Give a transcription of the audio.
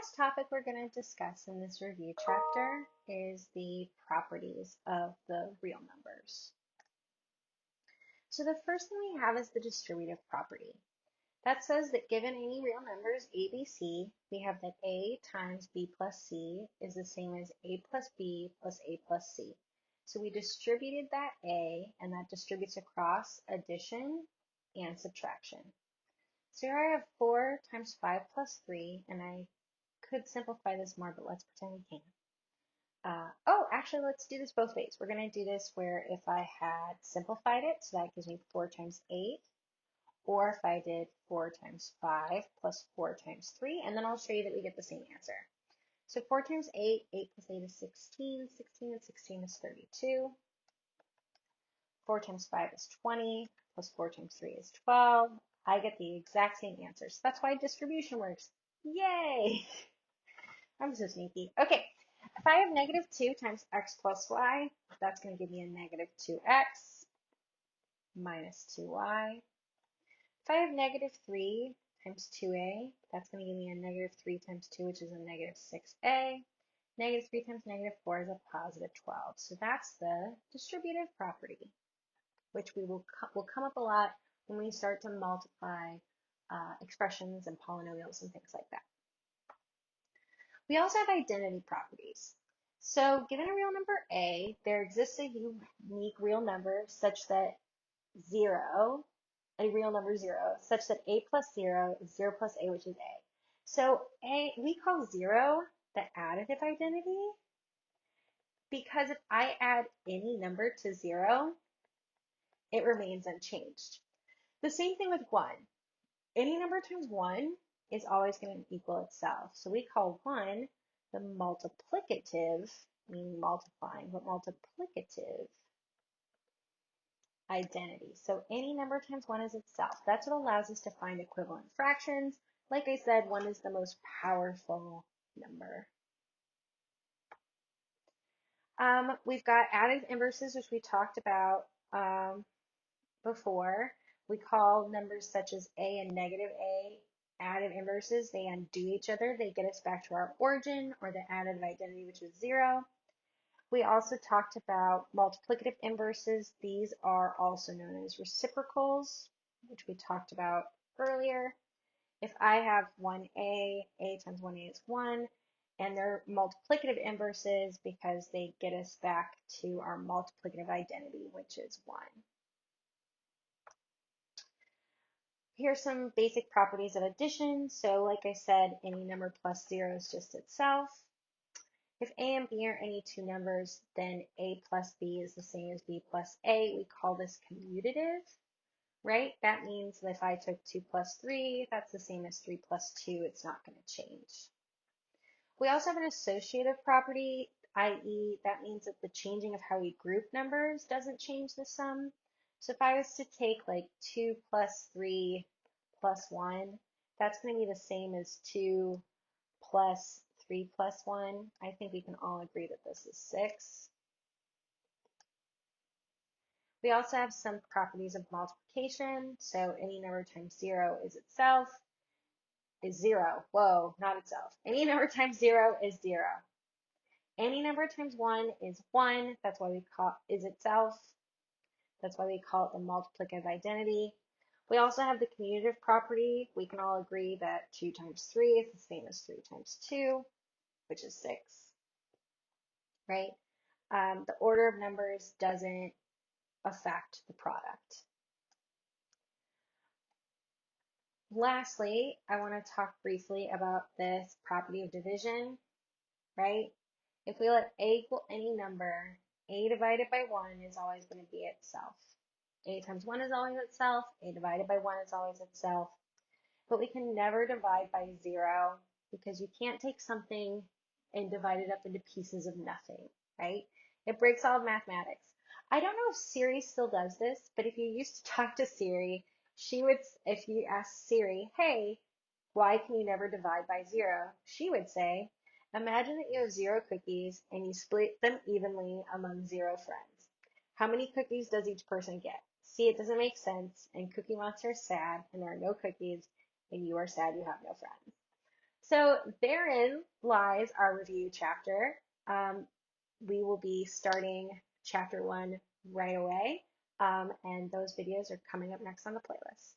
last topic we're going to discuss in this review chapter is the properties of the real numbers. So the first thing we have is the distributive property. That says that given any real numbers a, b, c, we have that a times b plus c is the same as a plus b plus a plus c. So we distributed that a, and that distributes across addition and subtraction. So here I have 4 times 5 plus 3, and I could simplify this more, but let's pretend we can. Actually, let's do this both ways. We're going to do this where if I had simplified it, so that gives me 4 times 8, or if I did 4 times 5 plus 4 times 3, and then I'll show you that we get the same answer. So 4 times 8, 8 plus 8 is 16, 16 and 16 is 32. 4 times 5 is 20, plus 4 times 3 is 12. I get the exact same answer. So that's why distribution works. Yay! I'm so sneaky. Okay, if I have negative 2 times x plus y, that's going to give me a negative 2x minus 2y. If I have negative 3 times 2a, that's going to give me a negative 3 times 2, which is a negative 6a. Negative 3 times negative 4 is a positive 12. So that's the distributive property, which we will come up a lot when we start to multiply expressions and polynomials and things like that. We also have identity properties. So given a real number a, there exists a unique real number such that a real number 0, such that a plus 0 is 0 plus a, which is a. So we call 0 the additive identity, because if I add any number to 0, it remains unchanged. The same thing with 1. Any number times 1 is always going to equal itself. So we call 1 the multiplicative, meaning multiplying, but multiplicative identity. So any number times 1 is itself. That's what allows us to find equivalent fractions. Like I said, 1 is the most powerful number. We've got additive inverses, which we talked about before. We call numbers such as a and negative a additive inverses. They undo each other. They get us back to our origin, or the additive identity, which is 0. We also talked about multiplicative inverses. These are also known as reciprocals, which we talked about earlier. If I have 1a, a times 1a is 1, and they're multiplicative inverses because they get us back to our multiplicative identity, which is 1. Here's some basic properties of addition. So like I said, any number plus 0 is just itself. If a and b are any two numbers, then a plus b is the same as b plus a. We call this commutative, right? That means that if I took 2 plus 3, that's the same as 3 plus 2. It's not going to change. We also have an associative property, i.e. that means that the changing of how we group numbers doesn't change the sum. So if I was to take like 2 plus 3 plus 1, that's going to be the same as 2 plus 3 plus 1. I think we can all agree that this is 6. We also have some properties of multiplication. So any number times 0 is itself, is 0. Whoa, not itself. Any number times 0 is 0. Any number times 1 is 1. That's why we call it is itself. That's why we call it the multiplicative identity. We also have the commutative property. We can all agree that 2 times 3 is the same as 3 times 2, which is 6, right? The order of numbers doesn't affect the product. Lastly, I want to talk briefly about this property of division, right? If we let a equal any number, a divided by 1 is always going to be itself. A times 1 is always itself, a divided by 1 is always itself. But we can never divide by 0, because you can't take something and divide it up into pieces of nothing, right? It breaks all of mathematics. I don't know if Siri still does this, but if you used to talk to Siri, she would, if you ask Siri, hey, why can you never divide by 0? She would say, imagine that you have 0 cookies and you split them evenly among 0 friends. How many cookies does each person get? See, it doesn't make sense, and Cookie Monster is sad, and there are no cookies, and you are sad you have no friends. So therein lies our review chapter. We will be starting chapter 1 right away, and those videos are coming up next on the playlist.